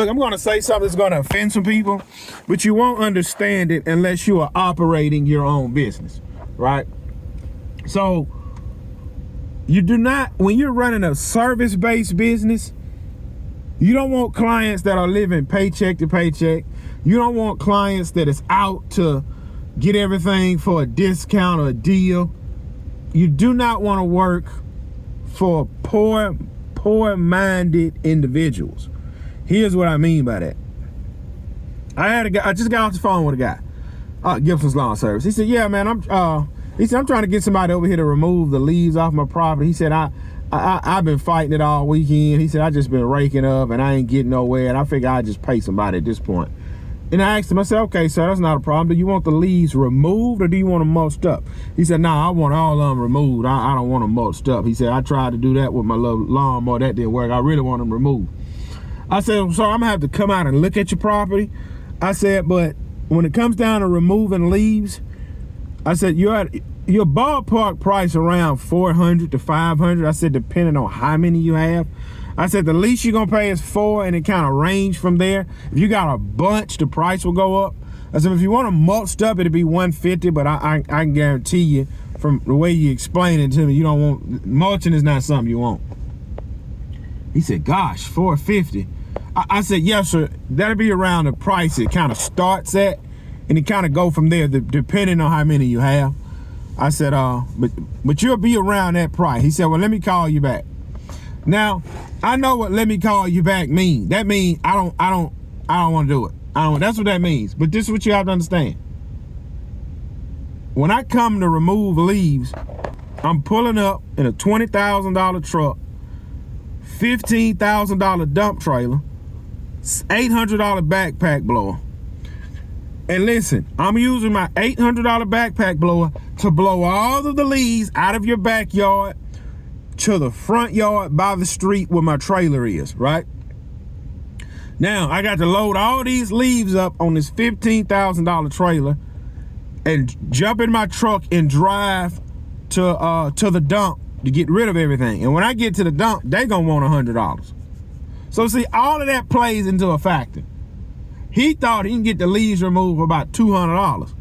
Look, I'm going to say something that's going to offend some people, but you won't understand it unless you are operating your own business, right? So you do not, when you're running a service-based business, you don't want clients that are living paycheck to paycheck. You don't want clients that is out to get everything for a discount or a deal. You do not want to work for poor-minded individuals. Here's what I mean by that. I just got off the phone with a guy, Gibson's Lawn Service. He said, "Yeah, man, I'm trying to get somebody over here to remove the leaves off my property." He said, I've been fighting it all weekend. He said, I just been raking up and I ain't getting nowhere, and I figure I'd just pay somebody at this point. And I asked him, I said, "Okay, sir, that's not a problem. Do you want the leaves removed or do you want them mulched up?" He said, "Nah, I want all of them removed. I don't want them mulched up." He said, "I tried to do that with my little lawnmower. That didn't work. I really want them removed." I said, "So I'm gonna have to come out and look at your property." I said, "But when it comes down to removing leaves," I said, "you're at your ballpark price around $400 to $500. I said, depending on how many you have. I said, the least you're gonna pay is $4, and it kind of range from there. If you got a bunch, the price will go up. I said, if you want them mulched up, it'll be $150, but I can guarantee you from the way you explain it to me, you don't want, mulching is not something you want." He said, "Gosh, $450. I said, "Yes, sir. That'll be around the price it kind of starts at, and it kind of go from there, depending on how many you have." I said, but you'll be around that price." He said, "Well, let me call you back." Now, I know what "let me call you back" means. That means I don't want to do it. That's what that means. But this is what you have to understand. When I come to remove leaves, I'm pulling up in a $20,000 truck, $15,000 dump trailer, $800 backpack blower. And listen, I'm using my $800 backpack blower to blow all of the leaves out of your backyard to the front yard by the street where my trailer is, right? Now, I got to load all these leaves up on this $15,000 trailer and jump in my truck and drive to the dump to get rid of everything. And when I get to the dump, they gonna want $100. So see, all of that plays into a factor. He thought he can get the leaves removed for about $200.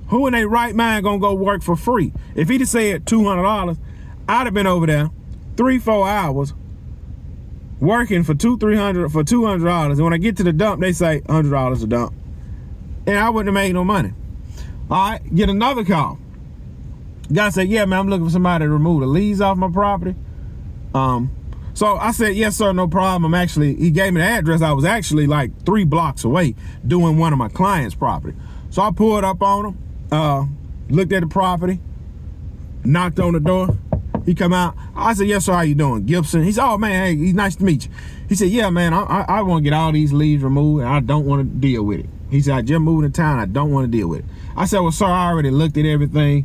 Who in their right mind gonna go work for free? If he'd have said $200, I'd have been over there 3-4 hours working for $200-$300. And when I get to the dump, they say $100 a dump. And I wouldn't have made no money. All right, get another call. Guy said, "Yeah, man, I'm looking for somebody to remove the leaves off my property." So I said, "Yes, sir, no problem." He gave me the address. I was actually like 3 blocks away doing one of my clients' property. So I pulled up on him, looked at the property, knocked on the door. He come out. I said, "Yes, sir, how you doing? Gibson." He said, "Oh, man, hey, he's nice to meet you." He said, "Yeah, man, I want to get all these leaves removed, and I don't want to deal with it." He said, "I just moved to town. I don't want to deal with it." I said, "Well, sir, I already looked at everything."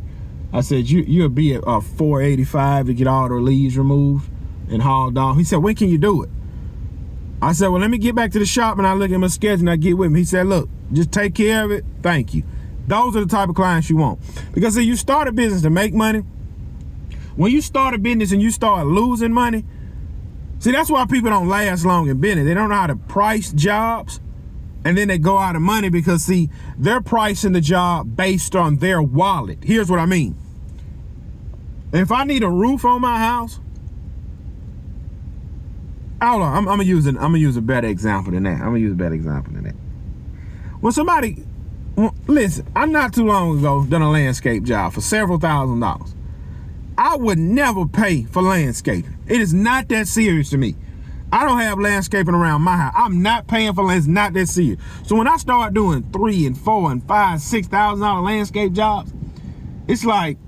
I said, you'll be at $485 to get all the leaves removed and hauled off." He said, "When can you do it?" I said, "Well, let me get back to the shop and I look at my schedule and I get with him." He said, "Look, just take care of it. Thank you." Those are the type of clients you want. Because if you start a business to make money, when you start a business and you start losing money, see, that's why people don't last long in business. They don't know how to price jobs, and then they go out of money because, see, they're pricing the job based on their wallet. Here's what I mean. If I need a roof on my house, hold on, I'm gonna use a better example than that. When somebody, listen, I not too long ago done a landscape job for several $1,000s. I would never pay for landscaping. It is not that serious to me. I don't have landscaping around my house. I'm not paying for land. It's not that serious. So when I start doing $3,000 and $4,000 and $5,000, $6,000 landscape jobs, it's like,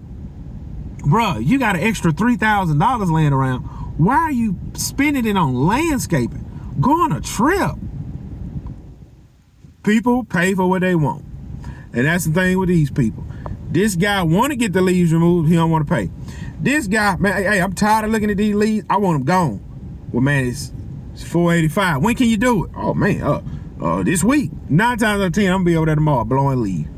bruh, you got an extra $3,000 laying around. Why are you spending it on landscaping? Go on a trip. People pay for what they want. And that's the thing with these people. This guy want to get the leaves removed. He don't want to pay. This guy, man, hey, I'm tired of looking at these leaves. I want them gone. Well, man, it's $485. When can you do it? Oh, man, this week. 9 times out of 10, I'm going to be over there tomorrow blowing leaves.